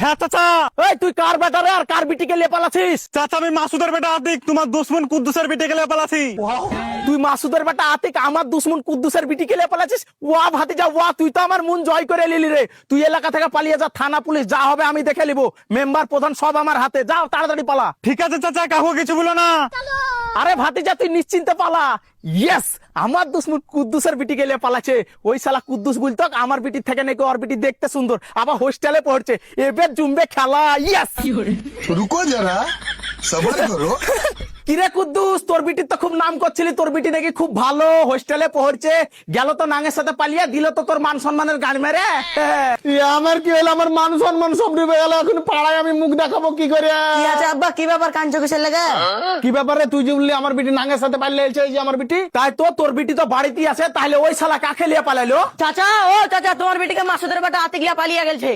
হ্যাঁ চাচা। এই তুই কার বেটা রে আর কার বিটিকে নিয়ে পালাছিস? চাচা আমি মাসুদের বেটা আতিক, তোমার দুশ্মন কুদ্দুসের বিটে গেলে পালাছি। তুই মাসুদের বেটা আতিক আমার দুশ্মন কুদ্দুসের বিটিকে নিয়ে পালাছিস? ওয়া ভাতিজা ওয়া, তুই তো আমার মন জয় করে নিলি রে। তুই এলাকা থেকে পালিয়ে যা, থানা পুলিশ যা হবে আমি দেখে নিব, মেম্বার প্রধান সব আমার হাতে। যাও তাড়াতাড়ি পালা। ঠিক আছে চাচা, কাকু কিছু বলো না। আরে ভাতিজা তুই নিশ্চিন্তে পালা। ইয়েস, আমার দুশ্মন কুদ্দুসের বিটি গেলে পালাছে। ওই শালা কুদ্দুস বলতো আমার বিটির থেকে নাকি ওর বিটি দেখতে সুন্দর, আবার হোস্টেলে পড়ছে, এবার জুমবে খেলা। ইয়েস। रुको जरा सबर करो। কিরে কুদ্দুস, তোর বিটির তো খুব নাম করছিলি, তোর বিটি নাকি খুব ভালো, হোস্টেলে পড়ছে, গেল তো নাঙের সাথে পালিয়ে, দিল তো তোর মান সম্মানের গান মেরে। আমার কি হলো, আমার মান সম্মান সব ডুবে গেল, এখন পাড়ায় আমি মুখ দেখাবো কি করে? কি আছে আব্বা, কি ব্যাপার কাঞ্চ কিসের লাগে? কি ব্যাপারে? তুই যে বললি আমার বিটি নাঙের সাথে পালিয়ে এসেছে, এই যে আমার বিটি, তাই তো তোর বিটি তো বাড়িতেই আছে, তাহলে ওই শালা কাকে লিয়ে পালাইলো? চাচা, ও চাচা, তোমার বেটিকে মাসুদের বেটা আতিক লিয়া পালিয়ে গেছে।